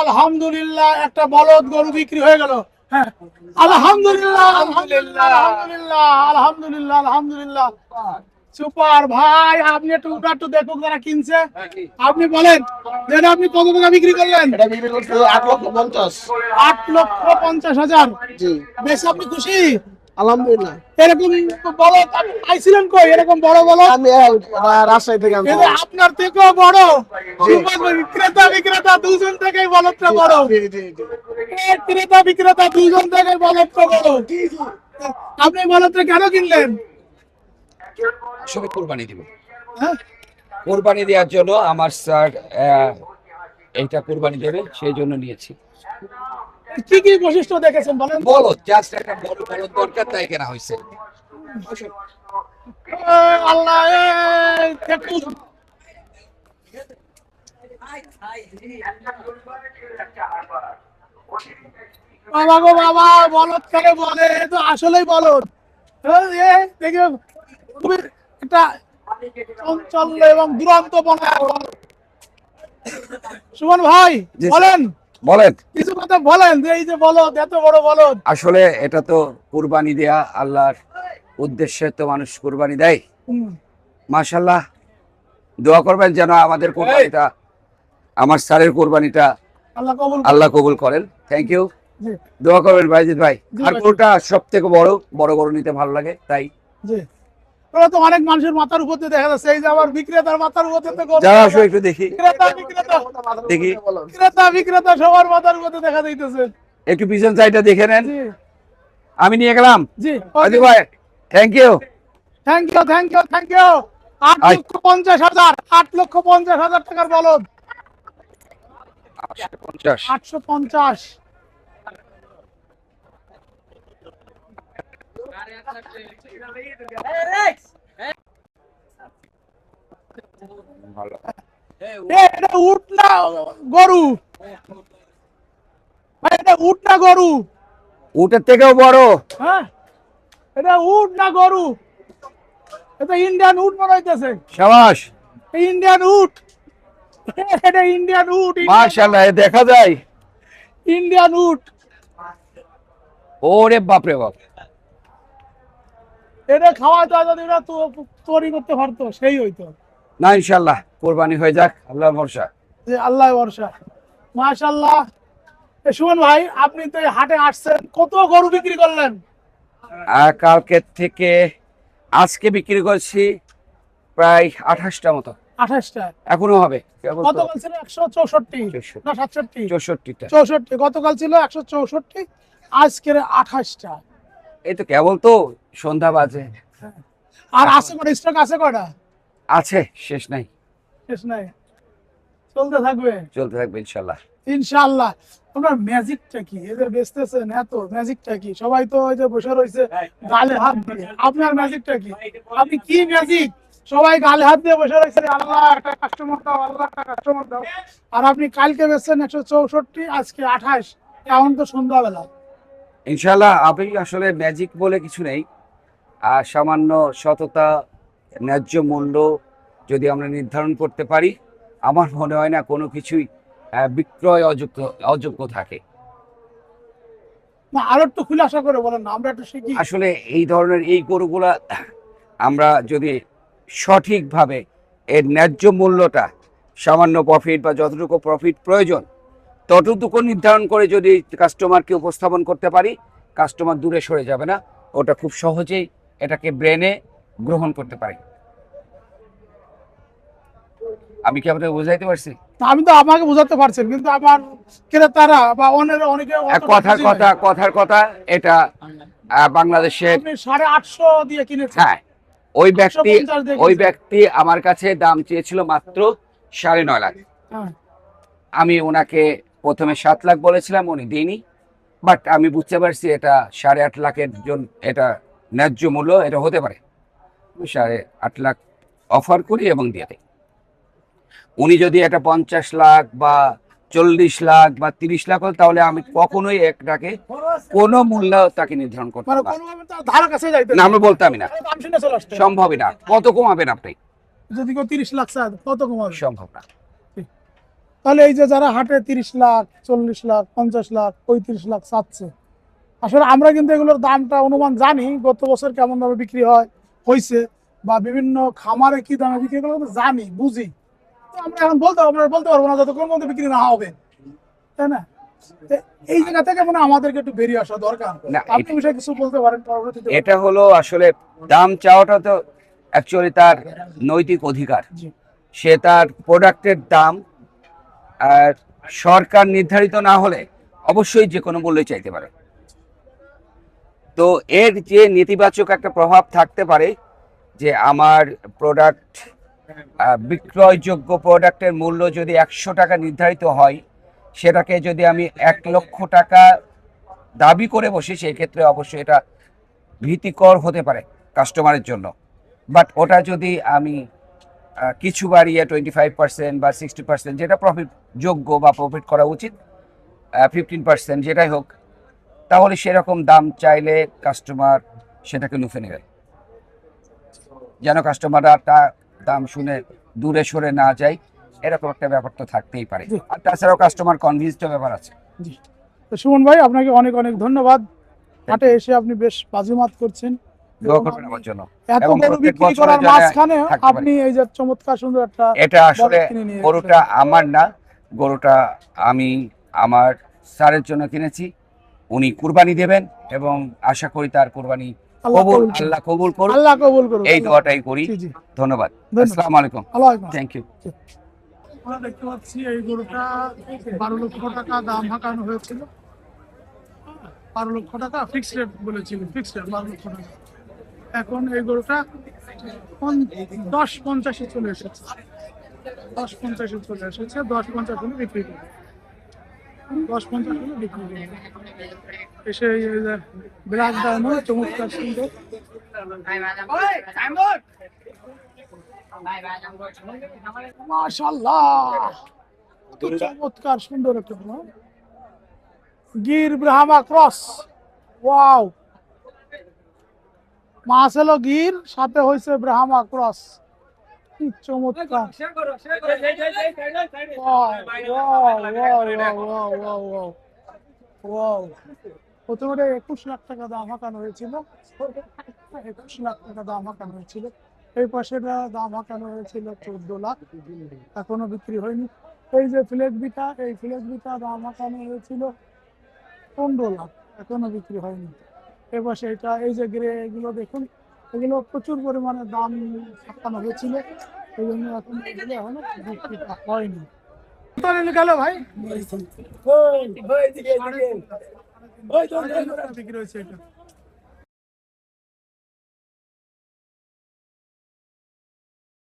আলহামদুলিল্লাহ একটা বলদ গরু বিক্রি হয়ে গেল। হ্যাঁ, আলহামদুলিল্লাহ আলহামদুলিল্লাহ আলহামদুলিল্লাহ আলহামদুলিল্লাহ আলহামদুলিল্লাহ। সুপার ভাই, আপনি একটু দেখুন যারা কিনছে। আপনি বলেন যেটা আপনি কত টাকা বিক্রি করলেন? এটা বিক্রি করছে 8,50,000। 8,50,000। জি, বেশ, আপনি খুশি? আলহামদুলিল্লাহ। এরকম বলদ আপনি পাইছিলেন কই? এরকম বড় বলদ আমি রাজশাহী থেকে আনছি। এটা আপনার থেকেও বড়। ক্রেতা বিক্রেতা দুজন থেকেই বলদটা বড়। জি, জি, জি। ক্রেতা বিক্রেতা দুজন থেকেই বলদটা বড়। আপনি বলদটা কেন কিনলেন? আসলে কোরবানি দিব, হ্যাঁ? কোরবানি দেওয়ার জন্য আমার স্যার এইটা কোরবানি দেবে সেই জন্য নিয়েছি। কি কি বৈশিষ্ট্য দেখেছেন বলেন? বলদ, জাস্ট একটা বড় বলদ দরকার তাই কেনা হয়েছে। আল্লাহ, দেখুন বাবা গো বাবা, বলদ কাকে বলে? এ তো আসলেই বলদ। দেখে খুবই একটা চঞ্চল এবং দুরন্ত বনা। সুমন ভাই, জি, বলেন বলেন। কিছু কথা বলেন যে এই যে বলদ, এত বড় বলদ। আসলে এটা তো কুরবানি দেয়া আল্লাহর উদ্দেশ্যে তো মানুষ কুরবানি দেয়। হুম, মাশাআল্লাহ, দোয়া করবেন যেন আমাদের কোরবানিটা, আমার স্যারের কোরবানিটা আল্লাহ কবুল করুন। আল্লাহ কবুল করেন। Thank you. জি দোয়া করবেন বাইজিৎ ভাই। জি আর ভাই। গরুটা সব থেকে বড় গরু নিতে ভালো লাগে তাই। জি, ওরা তো অনেক মানুষের মাথার উপর দিয়ে দেখা যাচ্ছে। এই যে আমার বিক্রেতার মাথার উপর দিয়ে গরু। যারা আসো একটু দেখি ক্রেতা বিক্রেতা দেখি ক্রেতা বিক্রেতা সবার মাথার উপর দিয়ে দেখা যাইতেছে। একটু পিছন সাইডটা দেখে নেন। জি আমি নিয়ে গেলাম। জি, বাইজিৎ ভাই, thank you. Thank you thank you thank you. 8,50,000 8,50,000 টাকার বলদ। 850। 850। ভালো। এটা উট না গরু? ভাই, এটা উট না গরু? উটের থেকেও বড়। হ্যাঁ, এটা উট না গরু? এটা ইন্ডিয়ান উট মনে হইতেছে। সাবাস, ইন্ডিয়ান উট। এটা ইন্ডিয়ান উট। মাশাআল্লাহ, দেখা যায়। ইন্ডিয়ান উট। ওরে বাপ রে বাপ। এটা খাওয়া দাওয়া যদি ওরা তৈরি করতে পারতো সেই হইতো। না, ইনশাআল্লাহ কোরবানি হয়ে যাক, আল্লাহর ভরসা। যে আল্লাহ ভরসা। মাশাআল্লাহ। সুমন ভাই, আপনি তো এই হাটে আসছেন, কত গরু বিক্রি করলেন? আর কালকে থেকে আজকে বিক্রি করছি প্রায় 28টা মতো। 28টা। এখনো হবে। গতকাল ছিল 164 না 67? 64টা। 64। গতকাল ছিল 164, আজকের 28টা। এই তো কেবল তো সন্ধ্যা বাজে। আর আছে কটা স্টক? আছে কটা? আছে, শেষ নাই। শেষ নাই, চলতে থাকবে চলতে থাকবে ইনশাআল্লাহ। ইনশাআল্লাহ। আপনার ম্যাজিকটা কি? এদের বেচতেছেন এত, ম্যাজিকটা কি? সবাই তো ওই যে বসে রয়েছে গালে হাত দিয়ে। আপনার ম্যাজিকটা কি? আপনি কি ম্যাজিক? সবাই গালে হাত দিয়ে বসে রয়েছে, আল্লাহ একটা কাস্টমার দাও, আল্লাহ একটা কাস্টমার দাও। আর আপনি কালকে বেচছেন 164, আজকে 28, এখন তো সন্ধ্যাবেলা। ইনশাআল্লাহ। আমি আসলে ম্যাজিক বলে কিছু নেই। আর সামান্য সততা, ন্যায্য মূল্য যদি আমরা নির্ধারণ করতে পারি, আমার মনে হয় না কোনো কিছুই বিক্রয় অযোগ্য থাকে। না, আরো একটু খুলাসা করে বলেন না, আমরা একটু শিখি। আসলে এই ধরনের এই গরুগুলা আমরা যদি সঠিকভাবে এর ন্যায্য মূল্যটা, সামান্য প্রফিট বা যতটুকু প্রফিট প্রয়োজন ততটুকু নির্ধারণ করে যদি কাস্টমারকে উপস্থাপন করতে পারি, কাস্টমার দূরে সরে যাবে না। ওটা খুব সহজেই এটাকে ব্রেনে গ্রহণ করতে পারে। আমি কি আপনাকে বুঝাইতে পারছি? আমি তো আমাকে বোঝাতে পারছেন, কিন্তু আমার ক্রেতারা বা অনেকে কথার কথা এটা বাংলাদেশের। আপনি 850 দিয়ে কিনেছেন। হ্যাঁ, 850 দিয়ে ওই কিনেছেন। ব্যক্তি আমার কাছে দাম চেয়েছিল মাত্র 9.5 লাখ। হ্যাঁ। আমি ওনাকে প্রথমে 7 লাখ বলেছিলাম, উনি দেয়নি। বাট আমি বুঝতে পারছি এটা 8.5 লাখের জন্য এটা ন্যায্য মূল্য এটা হতে পারে। 8.5 লাখ অফার করি এবং দিয়ে দিই। উনি যদি এটা 50 লাখ বা 40 লাখ বা 30 লাখ হল, তাহলে আমি কখনোই একটাকে কোনো মূল্য তাকে নির্ধারণ করতে মানে পারি কোনোভাবে তার ধারে কাছে যাইতে না। আমি বলতামই না, দাম শুনে চলে আসতে। সম্ভবই না। কত কমাবেন আপনি? যদি কেউ 30 লাখ চায় কত কমাবে? সম্ভব না। তাহলে এই যে যারা হাটে 30 লাখ 40 লাখ 50 লাখ 35 লাখ চাচ্ছে, আসলে আমরা কিন্তু এগুলোর দামটা অনুমান জানি, গত বছর কেমন দামে বিক্রি হয়েছে বা বিভিন্ন খামারে কি দামে বিক্রি করে জানি বুঝি। তো আমরা এখন বলতে পারবো না যতক্ষণ মধ্যে বিক্রি না হবে, তাই না? তো এই জায়গা থেকে মানে আমাদেরকে একটু বেরিয়ে আসা দরকার। না, আপনি বিষয়ে কিছু বলতে পারেন পরবর্তীতে। এটা হলো আসলে দাম চাওয়াটা তো অ্যাকচুয়ালি তার নৈতিক অধিকার। জি। সে তার প্রোডাক্টের দাম আর সরকার নির্ধারিত না হলে অবশ্যই যে কোনো মূল্যে চাইতে পারে। তো এর যে নেতিবাচক একটা প্রভাব থাকতে পারে যে আমার প্রোডাক্ট বিক্রয়যোগ্য প্রোডাক্টের মূল্য যদি 100 টাকা নির্ধারিত হয়, সেটাকে যদি আমি 1 লক্ষ টাকা দাবি করে বসি, সেই ক্ষেত্রে অবশ্যই এটা ভীতিকর হতে পারে কাস্টমারের জন্য। বাট ওটা যদি আমি কিছু বাড়িয়ে 25% বা 60%, যেটা প্রফিট যোগ্য বা প্রফিট করা উচিত 15% যেটাই হোক, তাহলে সেরকম দাম চাইলে কাস্টমার সেটাকে লুফে নেবে, যেন কাস্টমাররা তার দাম শুনে দূরে সরে না যায়। এরকম একটা ব্যাপার তো থাকতেই পারে। আর তাছাড়াও কাস্টমার কনভিন্সড ব্যাপার আছে। জি। তো সুমন ভাই, আপনাকে অনেক অনেক ধন্যবাদ। হাটে এসে আপনি বেশ বাজিমাত করছেন। দোয়া করবেন আমার জন্য। এত এবং গরু প্রত্যেক বিক্রি বছরে করার যেন মাঝখানে থাকতে পারি। আপনি এই যে চমৎকার সুন্দর একটা এটা আসলে বলদ কিনে নিয়ে গরুটা আমার না, গরুটা আমি আমার স্যারের জন্য কিনেছি। উনি কুরবানি দেবেন এবং আশা করি তার কুরবানি আল্লাহ কবুল, কবুল করুন। আল্লাহ কবুল করুন, আল্লাহ কবুল করুন। এই দোয়াটাই করি। জি জি, ধন্যবাদ। ধন্যবাদ। আসসালামু আলাইকুম। আল্লাহ হাফেজ। Thank you. আমরা দেখতে পাচ্ছি এই গরুটা 12 লক্ষ টাকা দাম হাঁকানো হয়েছিল। 12 লক্ষ টাকা ফিক্সড রেট বলেছিল, ফিক্সড রেট 12 লক্ষ টাকা। এখন এই গরুটা 10.50 চলে এসেছে, 10.50 চলে এসেছে, 10.50 হলে বিক্রি করবে, 10.50 হলে বিক্রি করবে। এসে এই যে ব্ল্যাক ডায়মন্ড চমৎকার সুন্দর, মাশাআল্লাহ, কি চমৎকার সুন্দর একটা গরু। গির ব্রাহ্মা ক্রস, ওয়াও, মাছ হলো গির, সাথে হয়েছে ব্রাহ্মা ক্রস, কি চমৎকার। প্রথমে 21 লাখ টাকা দাম হাঁকানো হয়েছিল, 21 লাখ টাকা দাম হাঁকানো হয়েছিল। এই পাশে দাম হাঁকানো হয়েছিল 14 লাখ, এখনো বিক্রি হয়নি। এই যে ফ্লেক বিটা, এই ফ্লেক বিটা দাম হাঁকানো হয়েছিল 15 লাখ, এখনো বিক্রি হয়নি। এই পাশে এটা, এই যে গ্রে, এগুলো দেখুন, এগুলো প্রচুর পরিমাণে দাম হাঁকানো হয়েছিল, এই জন্য এখন এগুলো এখনো বিক্রিটা হয়নি। কত নিলে গেল ভাই? বিক্রি হয়েছে এটা